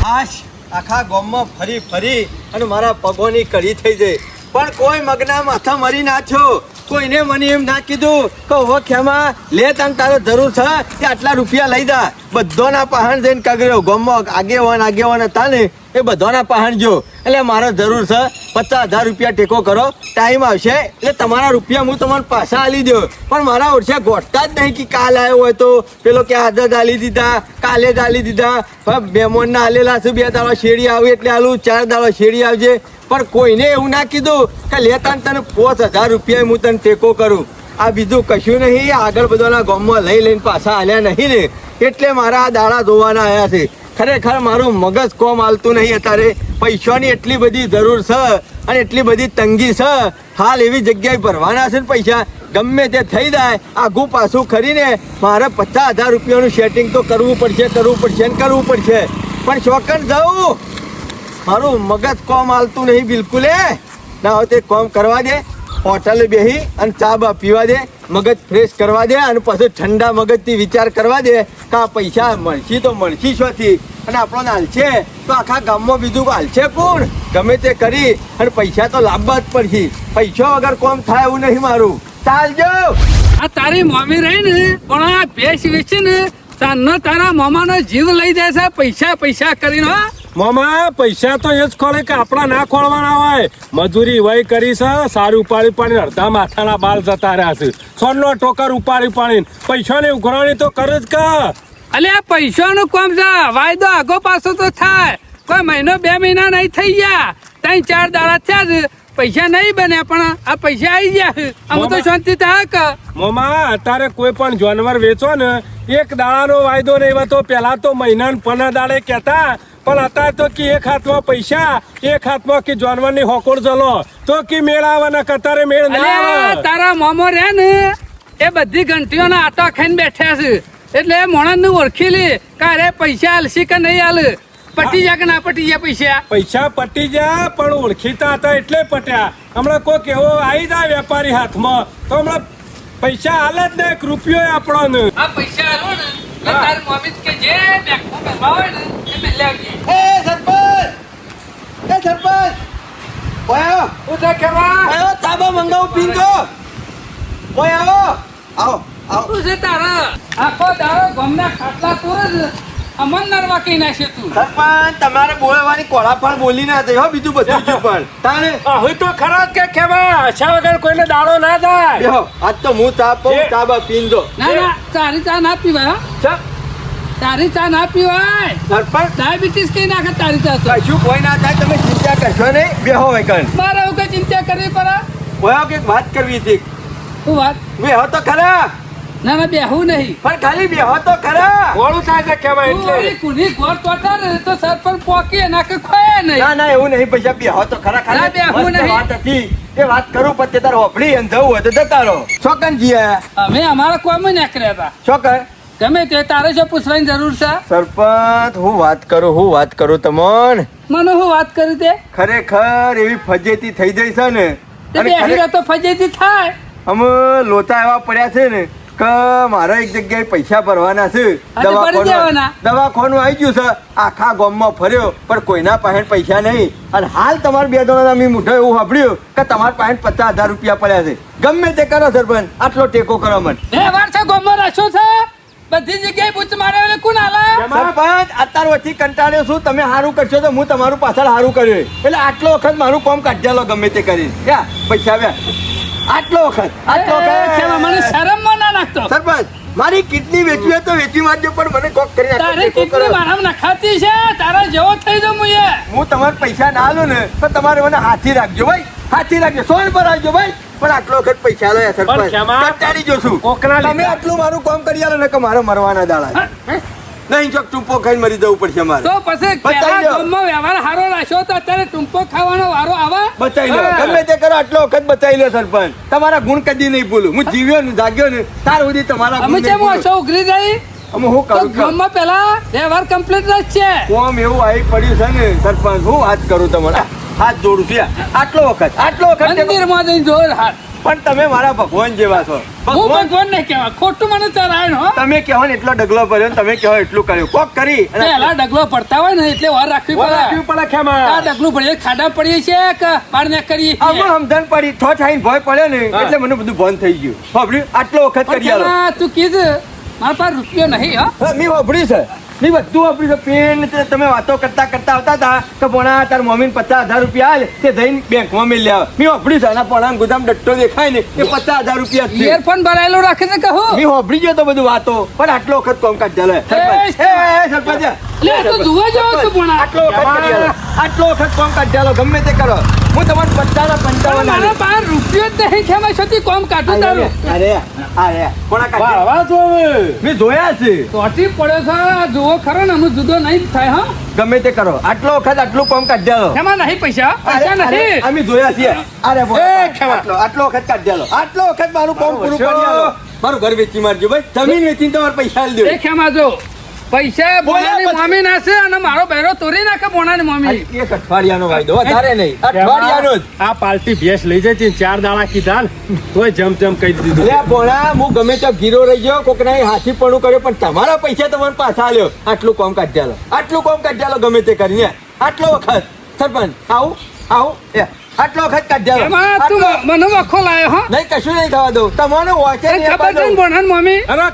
આશ આખા ગામમાં ફરી ફરી અને મારા પગોની કડી થઈ જાય, પણ કોઈ મગના માથા મરી ના છો. કોઈને મને એમ ના કીધું કે હો ખેમા લે તને તારે જરૂર છે કે આટલા રૂપિયા લઈ જા. બધાના પહાણ જઈને કાગર્યો ગામમાં આગેવાન હતા ને એ બધાના પહાણ જો એટલે મારે જરૂર છે 50,000 રૂપિયા ટેકો કરો. ટાઈમ આવશે એટલે તમારા રૂપિયા હું તમને પાછા આલી દો. પણ મારા ઓરછા ગોઠતા જ નહીં કે કાલ આવ્યો હોય તો પેલો કે આદત આલી દીધા, કાલે જ આલી દીધા. બેમોનના આલેલા છે 2 દાડા શેરડી આવે એટલે આલું, 4 દાડા શેરડી આવજે. પણ કોઈને એવું ના કીધું કે લેતા તને 5,000 રૂપિયા હું તને ટેકો કરું. આ બીજું કશું નહીં. આગળ બધાના ગામમાં લઈને પાછા આલ્યા નહીં ને એટલે મારા આ દાડા ધોવાના આવ્યા છે. ખરેખર મારું મગજ કોમ હાલતું નહીં અત્યારે. પૈસાની એટલી બધી જરૂર છે અને એટલી બધી તંગી છે. હાલ એવી જગ્યાએ ભરવાના છે ને પૈસા ગમે તે થઈ જાય આઘું પાછું કરીને મારે 50,000 રૂપિયાનું સેટિંગ તો કરવું પડશે. પણ ચોકન જાઉં મારું મગજ કોમ હાલતું નહીં બિલકુલ. ના હોય તે કોમ કરવા દે, હોટલે બેસી અને ચા બા પીવા દે, મગજ ફ્રેશ કરવા દે અને પછી ઠંડા મગજથી વિચાર કરવા દે કે આ પૈસા મળશી તો મળશી શોથી અને આપણને હાલશે તો આખા ગામમાં બીજું હાલશે કોણ? ગમે તે કરી અને પૈસા તો લાવવા જ પડશે. પૈસા વગર કોમ થાય એવું નહીં મારું. ચાલજો. આ તારી મમ્મી રહી ને પણ આ ભેંસ વેચી ને તારા મામાનો જીવ લઈ જાય છે પૈસા કરીને. મામા પૈસા તો એ જ ખોળે કે આપણા ના ખોળવાના હોય. મજૂરી વય કરી છે, સારું ઉપાડી અડધા માથાના બાલ જતા રહ્યા છે. સોનનો ટોકર ઉપાડી પૈસા ને ઉઘરાણી તો કરે જ કા. અલ્યા પૈસાનું કામ છે, વાયદો આગો પાછો તો થાય. કોઈ મહિનો 2 મહિના નહીં થઈ ગયા, 3-4 દાડા થયા છે, પૈસા નહીં બને પણ આ પૈસા આવી ગયા. આમ તો શાંતિ થાય કે મામા અત્યારે કોઈ પણ જાનવર વેચો ને 1 દાડાનો વાયદો નહીં હોતો. પેલા તો મહિના 15 દાડે કહેતા, પણ અત્યારે તો કે 1 હાથમાં પૈસા 1 હાથમાં કે જાનવરની હોકોડ જલો તો કે મેળ આવવાના કતારે મેળ ના આવે. તારા મામો રે ને એ બધી ઘંટીઓના આટા ખાઈને બેઠા છે એટલે મોણસ ઓળખી લે કારે પૈસા આલશી કે નહીં આલે. પટી જા કે ના પટી જા પૈસા પટી જા પણ ઓળખીતા હતા એટલે પટ્યા. હમણાં કોઈક એવો આવી જાય વેપારી હાથમાં તો હમણાં પૈસા હાલે જ ને 1 રૂપિયો આપણને. આ પૈસા આલો ને તારી મમ્મી કે જે બેંકમાં બેઠા હોય ને એ મેં લાવજે. સરપંચ ઓય ઉઠા કેવા આવો તાબા મંગાવું પીંજો. ઓય આવો તું છે તારા આખો દાડો ગમના ખાટલા તોરે અમન નરવા કઈ નાખે તું. સરપંચ તમારે બોલવાની કોળા પણ બોલી ના થઈ હો. બીજું બધું જ પણ તાણે હવે તો ખરા જ કે કેવા અચ્છા વગર કોઈને દાડો ના થાય. બેહો આજ તો હું ચા પાઉં, ચા બા પીંજો. ના તારી ચા ના પીવાય. તારી ચા ના પીવાય. સરપંચ ડાયાબિટીસ કઈ નાખે તારી ચા તો. કશું કોઈ ના થાય, તમે ચિંતા કરશો નહીં. બેહો વેકન મારે એવું કઈ ચિંતા કરવી પડે. ઓય કે વાત કરવી હતી. શું વાત? બેહો તો ખરા. ના બેહું નહીં પણ ખાલી બેહો તો ખરા. મોડું થાય છે કેવા એટલે કુની ગોળ તોતા ને તો સરપંચ પોકી નાખે ખોય નહીં. ના એવું નહીં. પૈસા બેહો તો ખરા. ના, બેહવું મસ્ત નહીં. વાત હતી એ વાત કરું પછી તાર હોપડી અને જવું હોય તો જતા રહો. ચોકન જીયા અમે અમારા કોમ નીકળ્યા હતા. ચોકન ગમે તે તારે શું પૂછવાની જરૂર છે? સરપંચ હું વાત કરું તમોન. મને હું વાત કરી તે ખરેખર એવી ફજેતી થઈ જાય છે ને. તે બેહી રહે તો ફજેતી થાય. અમે લોચા એવા પડ્યા છે ને કે મારા એક જગ્યાએ પૈસા ભરવાના છે. ભરી દેવાના. દવાખાનું આવી ગયું છે. આખા ગામમાં ફર્યો પણ કોઈના પાસે પૈસા નહીં. અને હાલ તમારા 2 જણાના મેં મોઢો એવું સાંભળ્યું કે તમારા પાસે 50,000 રૂપિયા પડ્યા છે. ગમે તે કરો સરપંચ, આટલો ટેકો કરો મને. બે વાર છે ગોમમાં રાખ્યો છે, બધી જગ્યાએ બૂચ મારે એટલે કોણ આલા? સરપંચ અત્યાર વચ્ચે કંટાળ્યો છું. તમે સારું કરશો તો હું તમારું પાછળ સારું કર્યું એટલે આટલો વખત મારું કામ કાઢ્યા લો ગમે તે કરી. પૈસા આવ્યા આટલો વખત મને શરમમાં ના નાખતો. સરપંચ મારી કિડની વેચવી હોય તો વેચી મારજો પણ મને કોક કરી નાખો. તારી કિડની મારામાં નખાતી છે. તારા જેવો થઈ જાઉં હું તમારે પૈસા ના આલું ને તો તમારે મને હાથી રાખજો ભાઈ. હાથી રાખજો, 100 પર આવજો ભાઈ. પણ આટલો વખત પૈસા લો સરપંચ. કંટાળી જો છું. તમે આટલું મારું કામ કરી આલો ને કે મારે મરવાના દાડા નહીં. જો ટૂંપો ખાઈને મરી જવું પડશે મારે. તો પછી પેલા ગામમાં વ્યવહાર સારો રાખ્યો તો અત્યારે ટૂંપો ખાવાનો વારો આવે. બચાવી લો ગમે તે કરો. આટલો વખત બચાવી લો સરપંચ. તમારા ગુણ કદી નહીં ભૂલું. હું જીવ્યો ને જાગ્યો ને તાર સુધી તમારા અમે ગુણ કેમ ઓછો ઉઘરી જાય. અમે હું તો કરું ગામમાં પેલા વ્યવહાર કમ્પ્લીટ જ છે. કોમ એવું આવી પડ્યું છે ને સરપંચ. હું વાત કરું તમને હાથ જોડું છું. આટલો વખત મંદિરમાં જઈને જોર હાથ પણ તમે મારા ભગવાન જેવા છો. હું ભગવાન નહીં કહેવા, ખોટું મને ચરાય હો. તમે કહેવો ને એટલો ડગલો ભર્યો ને તમે કહેવો એટલું કર્યું કોક કરી અને પેલા ડગલો પડતા હોય ને એટલે વાર રાખવી વાર રાખવી પડે. પડે ખેમા. આ ડગલું ભરીએ ખાડા પડીએ છીએ કે બહાર ના કરીએ છીએ? આમાં સમજણ પડી ઠો ઠાઈને ભય પડ્યો ને એટલે મને બધું બંધ થઈ ગયું. વાપર્યું આટલો વખત પણ કરી આલો. ખેમા, તું કીધ મારા પાસે રૂપિયો નહીં હો. હા, મેં વાપર્યું છે. મેં બધું વાપર્યું છે. પેન તે તમે વાતો કરતા કરતા આવતા હતા કે પોણા તાર મમ્મીને 50,000 રૂપિયા આલે તે જઈને બેંકમાં મેં લેવા. મેં વાપર્યું છે. આના પોણાનો ગુદામ ડટ્ટો દેખાય ને એ 50,000 રૂપિયા જ છે. ઇયરફોન ભરાયેલો રાખે છે કહું. મેં વાપરી ગયો તો બધું વાતો પણ આટલો વખત કોમ કાઢી લે સરપંચ. એ સરપંચ લે, આ તો જોવા જાવ છું પણ આટલો વખત કરી આલો. આટલો વખત કોમ કાઢી આલો. ગમે તે કરો હું તમારે 50 મારા પાસે રૂપિયો જ નહીં ખેમા છતી કોમ કાઢું તારું. અરે કોના કાઢી વાળવા જો હવે. મેં જોયા છે. તોટી પડ્યો છે આ જુઓ ખરો ને અમુક જુદો નહીં થાય હા. ગમે તે કરો આટલો વખત આટલું કોમ કાઢી આલો. ખેમા નહીં પૈસા નહીં. અમે જોયા છીએ. અરે બોલ. એ ખેમા. આટલો વખત કાઢી આલો. આટલો વખત મારું કામ પૂરું કરી આલો. મારું ઘર વેચી મારજો ભાઈ. જમીન વેચીને તમારે પૈસા આલી દો. એ ખેમા જો પૈસા બોનાની મમ્મી નાખે અને મારો બહેરો તોડી નાખે બોનાની મમ્મી. એક અઠવાડિયાનો વાયદો વધારે નહીં. અઠવાડિયાનો જ. આ પાલટી ભેંસ લઈ જાય છે 4 દાડા કીધા ને તોય જમ કહી દીધું. અલ્યા ભોળા હું ગમે ત્યાં ગીરો રહી ગયો કોકના હાથી પણ કર્યો પણ તમારા પૈસા તમારે પાછા આલ્યો. આટલું કામ કાઢી આલો. આટલું કામ કાઢી આલો ગમે તે કરીને. આટલો વખત સરપંચ આવું એ આટલો વખત કાઢી આલો. એમાં તું મને વખો લાયો હો. નહીં કશું નહીં થવા દઉં. તમને વાંચે તને નહીં ખબર છે ને આપવા દઉં. બોનાની મમ્મી? અરે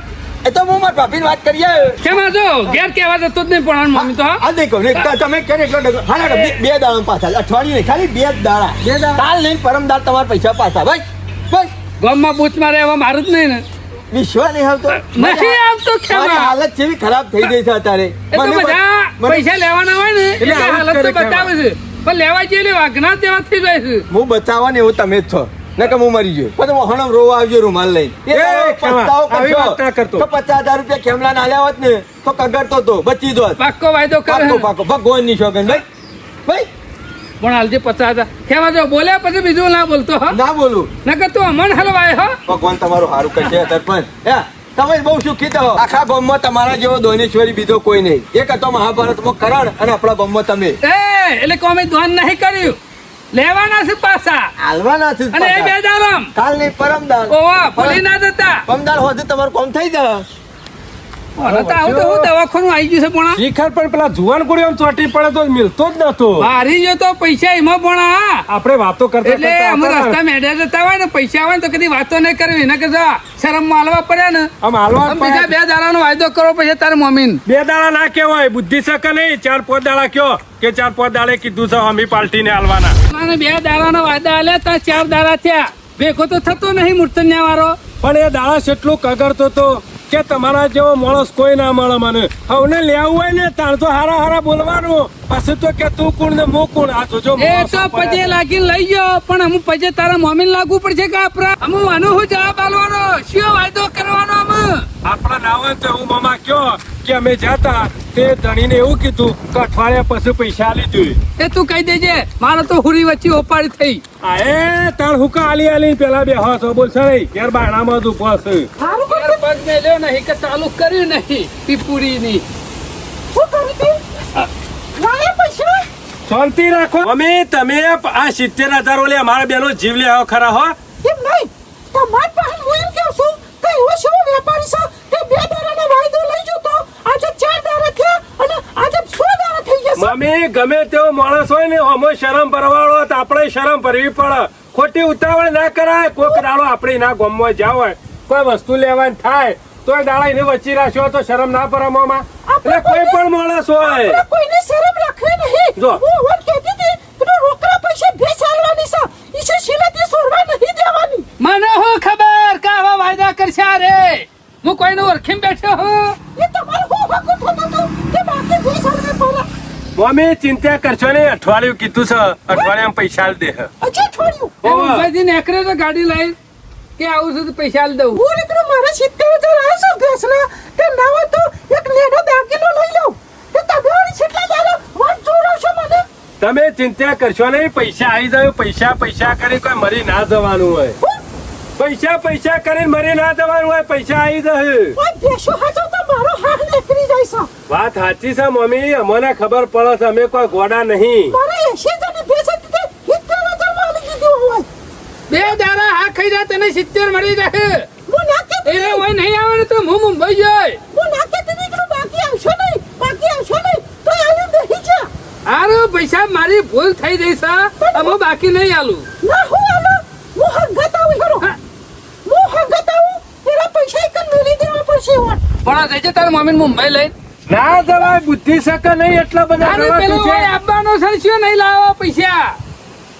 એ તો હું મારા ભાભીની વાત કરી આવ્યો. ખેમા જો ઘેર કહેવા જતો જ નહીં બોનાની મમ્મી તો હા. આ દેખો ને તમે કરે એટલો ડગલો. હા ના, બે દાડા પાછા અઠવાડિયું નહીં ખાલી 2 દાડા. કાલ નહીં પરમ દાડ તમારા પૈસા પાછા ભાઈ બસ. ગામમાં બૂચ મારે એવા મારું જ નહીં ને. વિશ્વાસ નહીં આવતો. નહીં આવતો મારી ખેમા. હાલત જેવી ખરાબ થઈ ગઈ છે અત્યારે. એ તો બધા પૈસા લેવાના હોય ને એટલે એટલે આવું જ હાલત તો કરે બતાવે છે પણ લેવા જઈએ એટલે વાઘના જેવા થઈ જાય છે. હું બચાવવા ને એવું તમે જ છો ને કે હું મરી ગયો પછી વહાણમ રોવા આવજો રૂમાલ લઈને. એ એ પસ્તાવો ખેમા, આવી વાત ના કરશો. કરતો. તો 50,000 રૂપિયા ખેમલા ના આલ્યા હોત ને તો કગડતો તો બચી દોત. પાક્કો વાયદો કરે પાકો પાકો ભગવાન ની શોગન ભાઈ ભાઈ પણ હાલજે 50,000 ખેમા જો બોલ્યા પછી બીજું ના બોલતો હા. ના બોલું. નકર તું અમન હલવાય હો. ભગવાન તમારું સારું કરશે સરપંચ. તમે બહુ સુખી થો. આખા ગામમાં તમારા જેવો દોનેશ્વરી બીજો કોઈ નહીં. એક હતો મહાભારતમાં કરણ અને આપણા ગામમાં તમે. એ એટલે કોઈ દોન નહીં કર્યું લેવાના છે પાછા હાલવાના છે અને એ બે દારમ કાલ નહીં પરમદાર. ઓવા ભૂલી ના જતા. પરમદાર હોજે તમારું કામ થઈ જાય. અને તો આવું તો હું દવાખાનું આવી ગયું છે પણ શિખર પણ પેલા જુવાન કુડી આમ ચોટી પડે તો મિલતો જ નતો. મારી જો તો પૈસા એમાં પણ આપણે વાતો કરતા એટલે કરતા અમે હતા ને. રસ્તા મેળ્યા જતા હોય ને પૈસા આવે ને તો કદી વાતો નહીં કરવી ને કે શરમ માં હાલવા પડ્યા ને આમ હાલવા જ આમ બીજા પડે. 2 દાડાનો વાયદો કરો પછી તારે મમ્મી 2 દાડા ના કેવાય બુદ્ધિ શકે નહીં 4-5 દાડા કયો કે 4-5 દાડે કીધું છે અમી પાલટી ને હાલવાના. અને 2 દાડાનો વાયદા આલ્યા તા 4 દાડા થયા ભેગો તો થતો નહીં મૂર્તન્યા વાળો. પણ એ દાડા જેટલું કગરતો તો કે તમારા જેવો માણસ કોઈ ના મળે મને. હવે લેવું હોય ને તાર તો હારા બોલવાનું પછી તો કે તું કોણ ને મો કોણ. આ જોજો એ તો પજે લાગીને લઈ ગયો પણ અમુ પજે તારા મમ્મી લાગવું પડશે કે આપડા અમુ આનો હું જવાબ આલવાનો શું વાયદો કરવાનો અમે આપણા નાવા તો હું મામા કયો કે અમે જતા તે ધણીને એવું કીધું કે અઠવાડિયા પછી પૈસા આલી જોઈએ. એ તું કહી દેજે મારે તો હુરી વચ્ચે ઓપાડી થઈ. આ એ તાર હુકા આલી પેલા બે હસો બોલશે નહીં યાર બાણામાં જ ઉભો છે. યાર પગ મેલ્યો નહીં કે ચાલુ કર્યું નહીં પીપુરી ની શાંતિ રાખો. અમે તમે આ 70,000 ઓલે અમારા બેનો જીવ લે આવો ખરા હો. એમ નહીં તમારી પાસે હું એમ કહું છું કે એવો શું વેપારી છે કે 2 દાડાનો વાયદો લઈ જતો આજે 4 દાડા થયા અને આજે 100 દાડા થઈ ગયા મમ્મી ગમે તેવો માણસ હોય ને અમો શરમ ભરવાળો તો આપણે શરમ ભરવી પડે. ખોટી ઉતાવળ ના કરાય. કોઈક દાડો આપણે ના ગામમાં જાવ હોય કોઈ વસ્તુ લેવાની થાય તો એ દાડા એને વચ્ચે રાખ્યો તો શરમ ના પડે મોમાં. એટલે કોઈ પણ માણસ હોય છે કોઈને શરમ રાખવી નહીં. જો. હું વન કહેતી હતી કે રોકડા પૈસા ભેસ આલવાની છે ઈશે શીલાથી સોરવા નહીં દેવાની. મને હું ખબર કે આવા વાયદા કરશે રે હું કોઈનું ઓળખીને બેઠો હું. એ તમારું હું હકું થતું હતું કે બાકી ભેસ આલવે પહેલા મમ્મી ચિંતા કરશો નહીં અઠવાડિયું કીધું છે અઠવાડિયામાં પૈસા આલી દે. હજી અઠવાડિયું ઉભાજી નેકરે તો ગાડી લઈ કે આવું છું તો પૈસા આલી દઉં. હું નીકળું મારા 70,000 આવશે ભેસના કે ના હોય તો એક નેનો દાગીનો લઈ લઉં કે તમે વળી છેટલા દાડા વાત જોડાવશો મને. તમે ચિંતા કરશો નહીં પૈસા આવી જાય. પૈસા કરી કોઈ મરી ના જવાનું હોય. પૈસા કરીને મરી ના જવાનું હોય. પૈસા આવી જાય. ઓય ભેસો હાચો તો મારો હાથ નીકળી જાય છે. વાત સાચી છે મમ્મી અમને ખબર પડે છે અમે કોઈ ગોડા નહીં. મારે 80 જણી ભેસ હતી તે 70,000 માં આલી દીધી હોય. 2 દાડા હા ખાઈ રહ્યા તને 70 મળી રહે. હું ના કહેતી એ હોય નહીં આવે ને તો હું મુંબઈ જાય. હું ના કહેતી હતી કે બાકી આવશો નહીં તો આલી બેહી જા. હારું પૈસા મારી ભૂલ થઈ ગઈ છે. હવે બાકી નહીં આલું. ના હું આલો હું હંગત આવું હેરો હા. હું હંગત આવું એના પૈસા એક મેલી દેવા પડશે હોત. પણ જજે તારા મમ્મીને મુંબઈ લઈ. ના જવાય બુદ્ધિ શકે નહીં એટલા બધા તારે જવાતું પેલું છે. હોય આપવાનો છે ને શું નહીં લાવો પૈસા.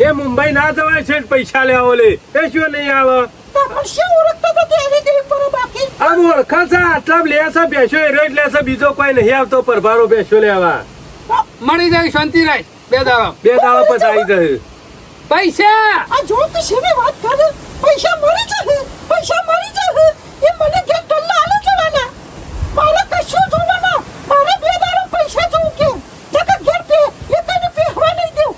એ મુંબઈ ના જવાય છે પૈસા લેવા લે એ શું નહીં આવે તમારે શું ઓળખતા હતા કે આલી દેવી પડે બાકી આમ ઓળખા છે આટલા લે છે બેસો એ રેટ લે છે બીજો કોઈ નહીં આવતો પરભારો બેસો લેવા મળી જાય શાંતિ રાય 2 દાડા. 2 દાડા પછી આવી જશે પૈસા આ જો કે સેવી વાત કરે પૈસા મળી જશે એ મને કે ટલ્લા આલે જવાના મારે કશું જોવાના મારે 2 દાડા પૈસા જોઉં કે જકા ઘેર પે એકને પે હવા નહીં દેવ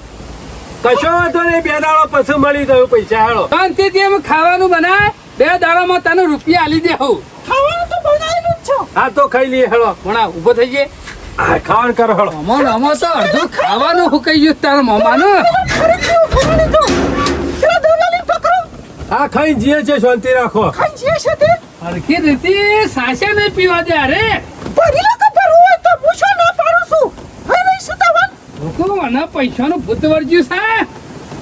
કશો વાંધો નહીં 2 દાડા પછી મળી જવું પૈસા હાલો શાંતિથી એમ ખાવાનું બનાય 2 દાડામાં તને રૂપિયા આલી દેવું. ખાવાનું તો બનાવેલું જ છો હા તો ખાઈ લઈએ હેલો ભણા ઊભો થઈ જાય. હા ખાવાનું કરો હેલો અમો તો અડધું ખાવાનું હુકાઈ ગયું તારા મોમાનું. ખરી તો પેલા દલાલી પકડો હા ખાઈ જઈએ છે શાંતિ રાખો ખાઈ જે છે તે હરખી રીતે સાચા નહીં પીવા દે. અરે ભરી લોકો ભરવું હોય તો હું શું ના પાડું છું હવે નહીં સુતાવન લોકો મને પૈસાનું ભૂત વર્જ્યું છે.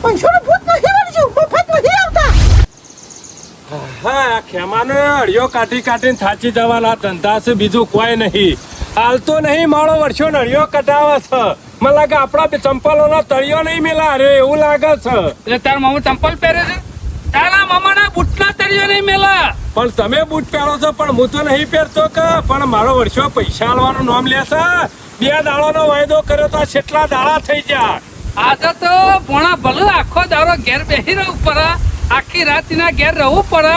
પૈસાનું ભૂત નહીં વળજ્યું મફત નહીં આવતા હા ખેમાને અડિયો કાઢીને થાચી જવાના ધંધા છે બીજું કોઈ નહીં હાલતો નહીં મારો વર્ષો નળિયો કટાવે છે મને લાગે આપણા ચંપલોનો તળિયો નહીં મેલા રે એવું લાગે છે એટલે તારા મામા ચંપલ પહેરે છે. તારા મામાના બૂટના તળિયો નહીં મેલા. પણ તમે બૂટ પહેરો છો પણ હું તો નહીં પહેરતો કે પણ મારો વર્ષો પૈસા આલવાનું નામ લેશે 2 દાડાનો વાયદો કર્યો તો કેટલા દાડા થઈ ગયા આજે તો ભોણા ભલે આખો દાડો ઘેર બેસી રહેવું પડે. આખી રાત ના ઘેર રહેવું પડે.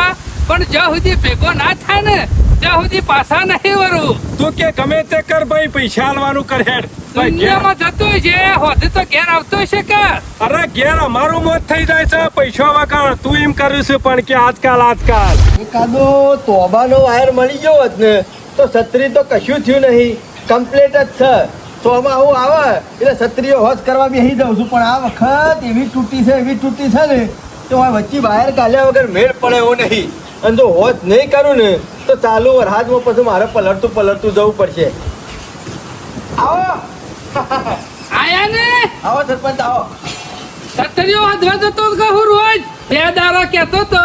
પણ જ્યાં સુધી ભેગો ના થાય ને ત્યાં સુધી પાછા નહીં વરું. તું કે ગમે તે કર ભાઈ પૈસા આલવાનું કર હેડ ભાઈ ઘેર દુનિયામાં જતો છે હોદી તો ઘેર આવતો છે કે અરે ઘેર અમારું મોત થઈ જાય છે પૈસા વગર તું એમ કર્યું છે પણ કે આજકાલ એકાદો તોબાનો વાયર મળી ગયો હોત ને તો છત્રી તો કશું થયું નહીં કમ્પ્લીટ જ છે. તોબા હું આવે એટલે છત્રીઓ હોશ કરવા બેસી જાઉં છું પણ આ વખત એવી તૂટી છે ને તો આ વચ્ચે વાયર કાઢ્યા વગર મેળ પડે એવો નહીં. અને જો હોશ નહીં કરું ને તો ચાલુ વરસાદમાં પછી મારે પલટતું જવું પડશે. આવો આયા ને આવો સરપંચ આવો. સત્તરીઓ હાથવા જતો જ કહું રોજ 2 દાડા કહેતો તો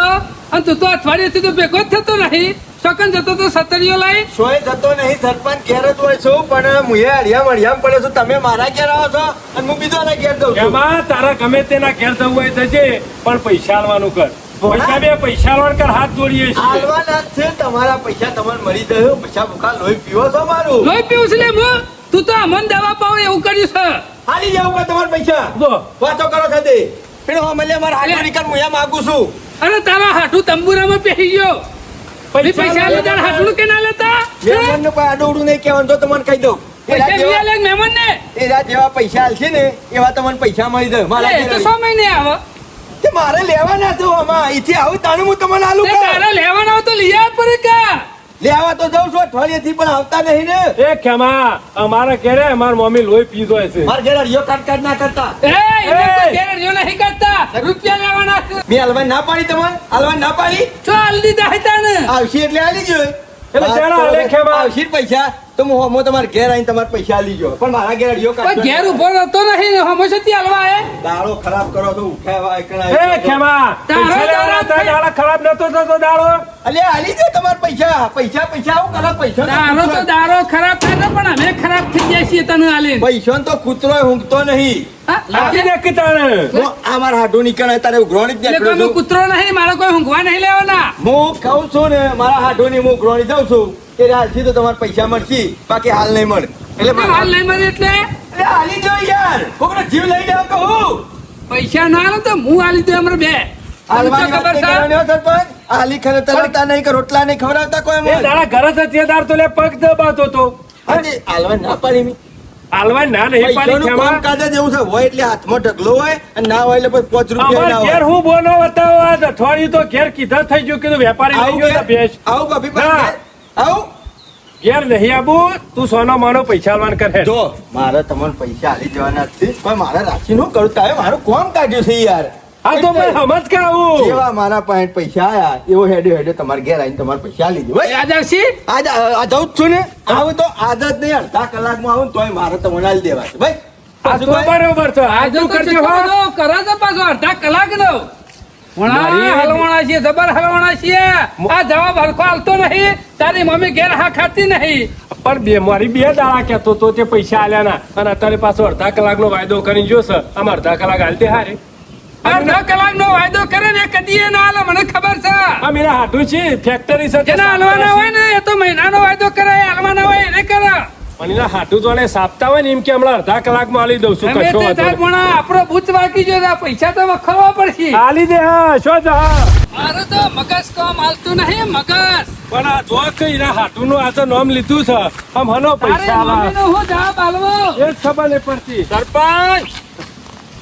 અને તું તો અઠવાડિયેથી તો ભેગો જ થતો નહીં. શકન જતો તો સત્તરીઓ લાઈ સોય જતો નહીં સરપંચ ઘેર જ હોય છું પણ હું હળિયામ પડે છું. તમે મારા ઘેર આવો છો અને હું બીજોના ઘેર જઉં છું. એમાં તારા ગમે તેના ઘેર જવું હોય જજે પણ પૈસા આલવાનું કર પૈસા આલવાનું કર હાથ જોડીએ છીએ આલવાના જ છે તમારા પૈસા તમને મળી જાય. પૈસા ભૂખા લોહી પીવો છો મારું લોહી પીવું છે લે હું. તું તો અમન દવા પાવ એવું કર્યું છે. હાલી જાવ કે તમારા પૈસા જો વાતો કરો સાથે પેલો હમલે મારા હાથ નીકળ હું એમ માગું છું. અરે તારા હાથું તંબુરામાં પહેરી ગયો. પૈસા લીધા હાથું કે ના લેતા મહેમાન નું કોઈ આડોડું નહીં કહેવાનું તો તમને કહી દઉં. પૈસા લીધા લે મહેમાન ને એ રાત જેવા પૈસા આલશે ને એવા તમને પૈસા મળી જાય મારા એ તો ઘેર 6 મહિને આવે. તે મારે લેવાના છો આમાં અહીંથી આવું તાણું હું તમને આલું તે તારા લેવાના હોય તો લઈ આવ પડે કા. લેવા તો જાઉં છું અઠવાડિયેથી પણ આવતા નહીં ને. એ ખેમા અમારા ઘેરે અમાર મમ્મી લોહી પીધો છે મારા ઘેર હળિયો કાટ ના કરતા. એને તો ઘેર જો નહીં કરતા. રૂપિયા લેવાના છે. મેં હલવાઈ ના પાડી તમને હલવાઈ ના પાડી ચો આલી દીધા હતા ને. આવશે એટલે આલી ગયો એટલે ચાલો હાલે ખેમા. આવશે જ પૈસા તો હું તમારા ઘેર આવીને તમારા પૈસા આલી ગયો પણ મારા ઘેર હળિયો કોઈ કાઢ ઘેર ઉભો રહેતો નહીં હમેશાથી હલવા એ. દાડો ખરાબ કરો તો ઉઠાવા એ ખેમા પૈસા લેવાના હતા, દાડા ખરાબ નતો થતો દાડો અલે આલી દે તમારા પૈસા આવું કરો પૈસા દારો તો દારો ખરાબ થાય ને પણ અમે ખરાબ થઈ જાય છીએ તને આલીને. પૈસો તો કૂતરો ઊંઘતો નહીં. હા, લાગી દે કે તાણે આ મારા હાડું નીકળે તારે ઉઘરોણી જ એટલે કોઈ નીકળું છું. કૂતરો નહીં મારો કોઈ ઊંઘવા નહીં લેવાના. હું ખાઉં છું ને મારા હાડું ની હું ઉઘરોણી જાઉં છું કે હાલથી તો તમારે પૈસા મળશે બાકી હાલ નહીં મળે એટલે કેમ હાલ નહીં મળે એટલે અરે હાલી જો યાર કોકનો જીવ લઈ જાવ કહું પૈસા ના આલો તો હું આલી દઉં અમારે બે. હાલવાની ખબર વાત નહીં કરવાની હો સરપંચ. હાલી ખરે તરતા નહીં કે રોટલા નહીં ખવડાવતા કોઈ એ મને. દાડા ઘરે સત્યદાર તો લે પગ દબાતો તો હાજી, હાલવાની ના પાડી મેં. હાલવા ના નહીં પાડી પૈસાનું ખેમા કામકાજ જ એવું છે હોય એટલે હાથમાં ઢગલો હોય અને ના હોય એટલે પછી 5 રૂપિયા અમાર ના ઘેર હોય. હું બોનો બતાવો આજ અઠવાડિયું તો ઘેર કીધા થઈ ગયું કીધું વેપારી લઈ આવું ગયો તો ભેંસ ઘેર- આવું ભાભી પાસે ના. ઘેર. આવું ઘેર નહીં આબુ તું સોનો માનો પૈસા આલવાન કરે જો મારે તમને પૈસા આલી જવાના જ છે પણ મારે રાખીને શું કરું તારે મારું કોમ કાઢ્યું છે યાર આ તો ભાઈ સમજ કે આવું જેવા મારા પાસે પૈસા આયા એવો હેડે હેડે તમારે ઘેર આવીને તમારે પૈસા લીધી ભાઈ યાદવસી આજ આ જાઉં જ છું ને આવું તો આદત નહીં અડધા કલાકમાં આવું ને તોય મારે તો આલી દેવા છે ભાઈ આ તો બરોબર છે આ આજે તું તો કરજો હો ચૂકવણો કરો તો પાછો અડધા કલાક દો મારી- હલવાણા છીએ જબર હલવાણા છીએ આ જવાબ હરખો હાલતો નહીં તારી મમ્મી ઘેર હા ખાતી નહીં પણ બે મારી 2 દાડા કહેતો તો તે પૈસા આલ્યા ના અને અત્યારે પાછો અડધા કલાકનો વાયદો કરીને જોશે આમ અડધા કલાક હાલતે હારે અડધા કલાક નો વાયદો કરે ને કદી એ ના હાલે મને ખબર છે આ મેરા હાટું છે ફેક્ટરી છે જેના હલવાના હોય ને એ તો મહિનાનો વાયદો કરે હલવાના હોય એને કરે પણ એના હાટું જોડે સાપતા હોય ને એમ કે હમણાં અડધા કલાકમાં આલી દઉં છું અમે કશો તે વાંધો તાર નહીં. પણ આપણો બૂચ વાકી જો આ પૈસા તો વખરવા પડશે આલી દે હા શું જા મારું તો મગજ કામ હાલતું નહીં મગજ પણ આ જો કે એના હાટુનું આ તો નામ લીધું છે આમ હનો તારે પૈસા આલા મમ્મીનો હું જવાબ આલવો એ જ ખબર નહીં પડતી સરપંચ